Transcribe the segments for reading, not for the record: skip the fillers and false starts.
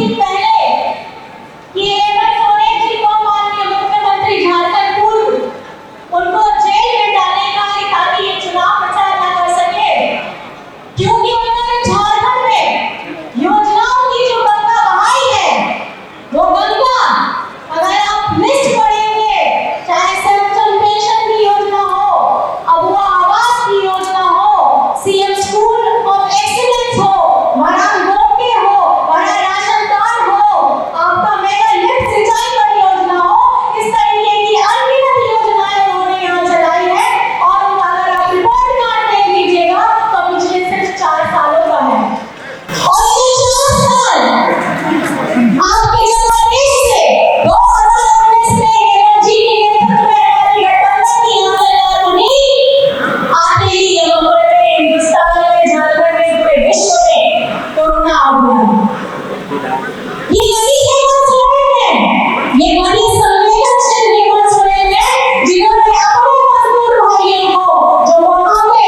दिन पहले कि हेमंत सोरेन जी को माननीय मुख्यमंत्री झारखंड पूर्व उनको जेल में डालेगा ताकि ये चुनाव प्रचार न कर सके, क्योंकि उन्होंने झारखंड में योजनाओं की जो गंगा बहाई है, वो गंगा अगर आप लिस्ट पढ़ेंगे, चाहे सैमसंग पेंशन की योजना हो, अबुआ आवास की योजना हो, सीएम स्कूल ऑफ एक्सीलेंस हो, बड़ा रोके हो, बड़ा राशन कार्ड हो, आपका मेगा लिफ्ट सिंचाई परियोजना हो, इस तरीके की अनगिनत योजनाएं उन्होंने यहाँ चलाई है। और उनका अगर आप रिपोर्ट कार्ड देख लीजिएगा तो पिछले सिर्फ 4 सालों का है। और ये 4 साल आपके जमाने से 2019 में हेमंत जी के नेतृत्व में हमारी गठबंधन की यहाँ सरकार बनी, आते ही यहाँ पर हिंदुस्तान में, झारखंड में, पूरे विश्व में कोरोना आ गया। ये वही हेमंत सोरेन है, ये वही संवेदनशील हेमंत सोरेन है जिन्होंने अपने मजदूर भाइयों को जो वहाँ पे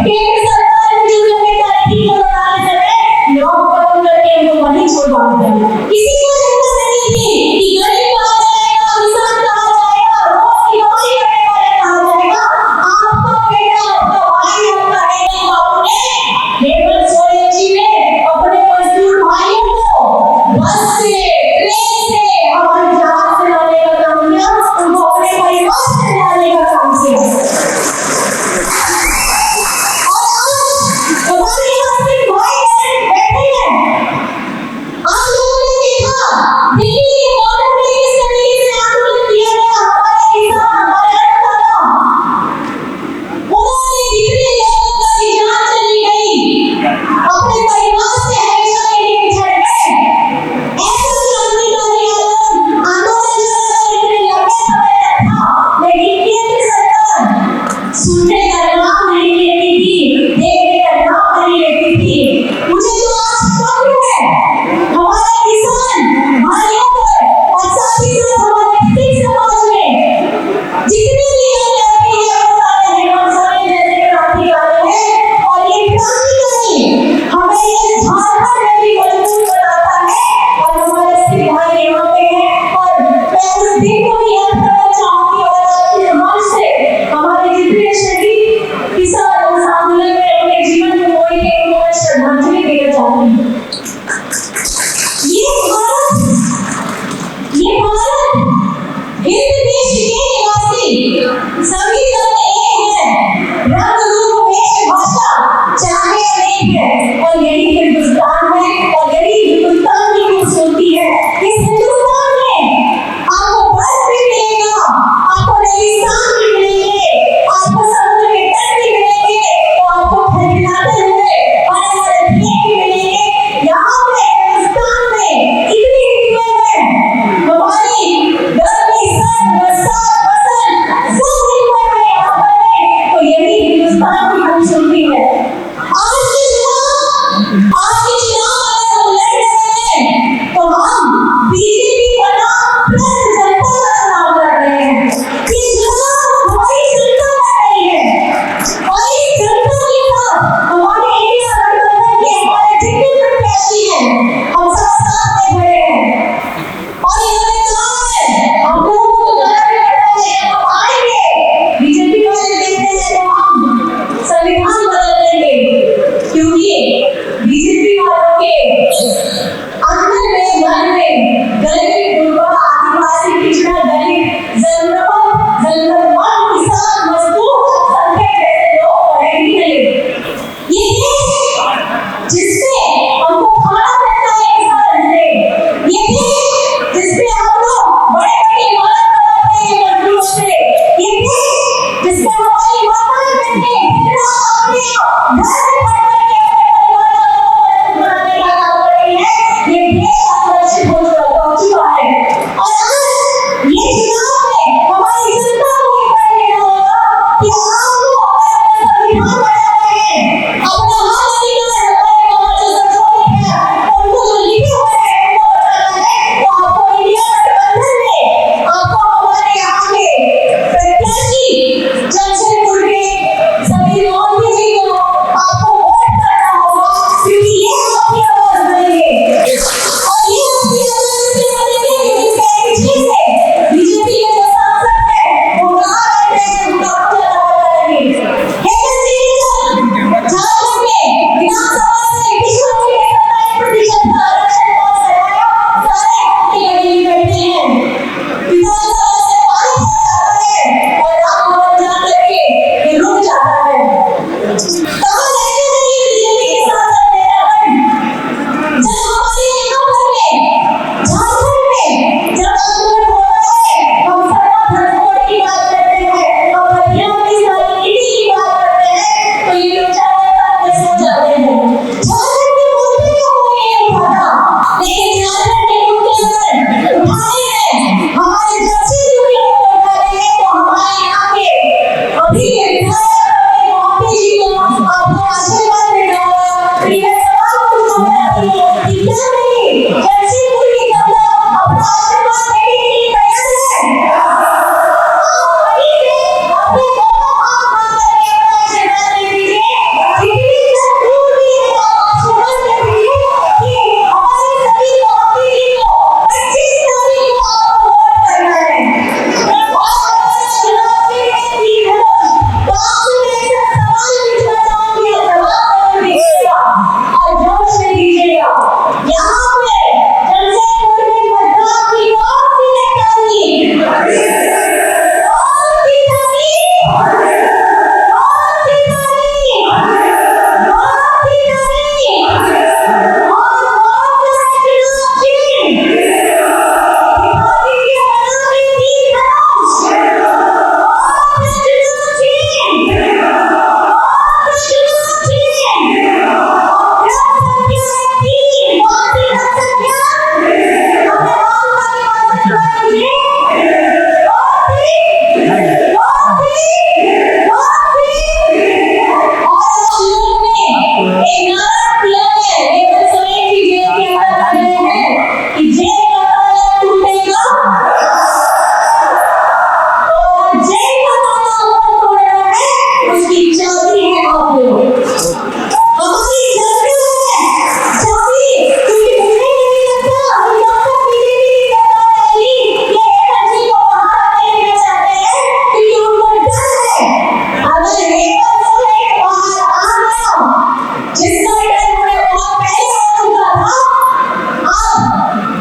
केंद्र सरकार ने जो जिम्मेदारी थी कोरोना के समय लॉकडाउन करके उनको वहीं छुड़वा दिया। किसी को चिंता नहीं थी कि गरीब कहाँ जाएगा, किसान कहाँ जाएगा, रोज की कमाई करने वाला कहाँ जाएगा। आपका बेटा, आपका भाई, आपका हेमंत बाबू ने, हेमंत सोरेन जी ने अपने मजदूर भाइयों को बस से, ट्रेन से, हवाई जहाज से लाने का काम किया, उनको अपने परिवार से लाने का काम किया। और आज हमारे यहाँ सिर्फ भाई बहन बैठे हैं। आप लोगों ने देखा दिल्ली के बॉर्डर पे किस तरीके से आंदोलन किया गया, हमारे किसान, हमारे अन्नदाता, उन्होंने कितने लोगों की जान चली गई, अपने परिवार से हमेशा के लिए बिछड़ गए। ऐसा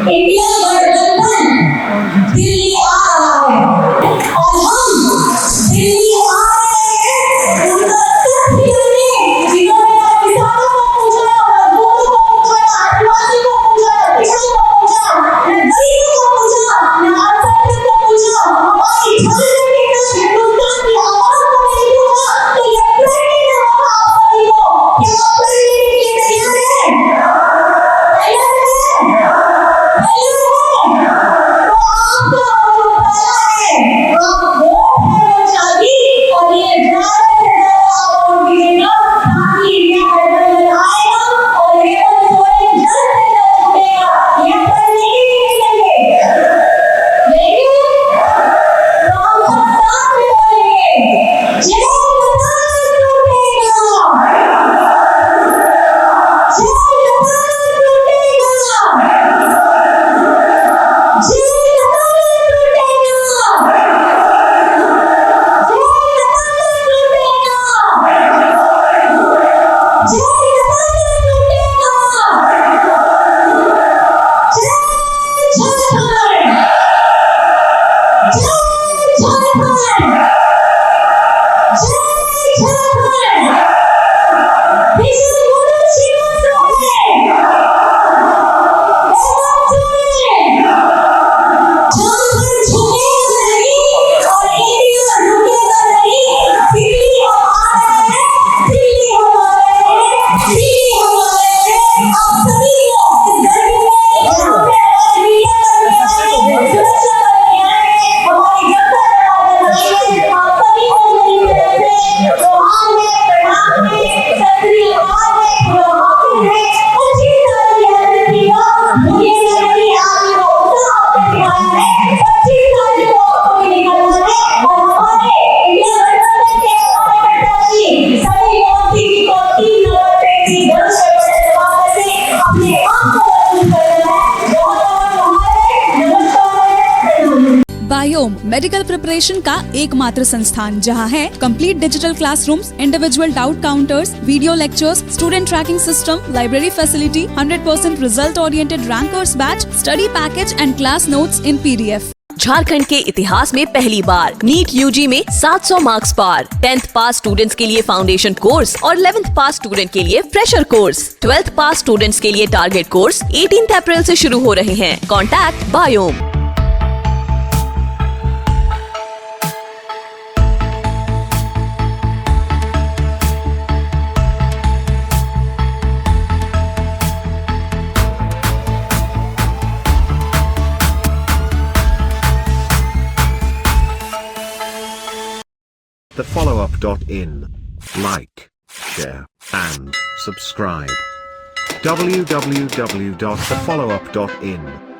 इंडिया गठबंधन दिल्ली आ रहा है और हम दिल्ली आ रहे हैं उनका तथ्य हमने जिन्होंने किसानों को पूछा, मजदूरों को पूछा, आदिवासी को पूछा, पिछड़ों को पूछा, गरीबों को पूछा, अल्पसंख्यक को पूछा, हमारी झारखंड के हिंदुस्तान की आवाज को नहीं पूछा, तो ये प्रेरणा होगा आप सभी को कि आप लड़ने के लिए तैयार हैं? तैयार हैं? बायोम मेडिकल प्रिपरेशन का एकमात्र संस्थान जहां है complete digital classrooms, individual doubt counters, video lectures, student tracking system, library facility, 100% result oriented rankers batch, study package and class notes in PDF। Jharkhand के इतिहास में पहली बार नीट UG में 700 मार्क्स पार। 10th पास स्टूडेंट्स के लिए फाउंडेशन कोर्स और 11th पास student के लिए फ्रेशर कोर्स। 12th पास स्टूडेंट्स के लिए टारगेट कोर्स 18 अप्रैल से शुरू हो रहे हैं। Contact biome. thefollowup.in. Like, share, and subscribe. www.thefollowup.in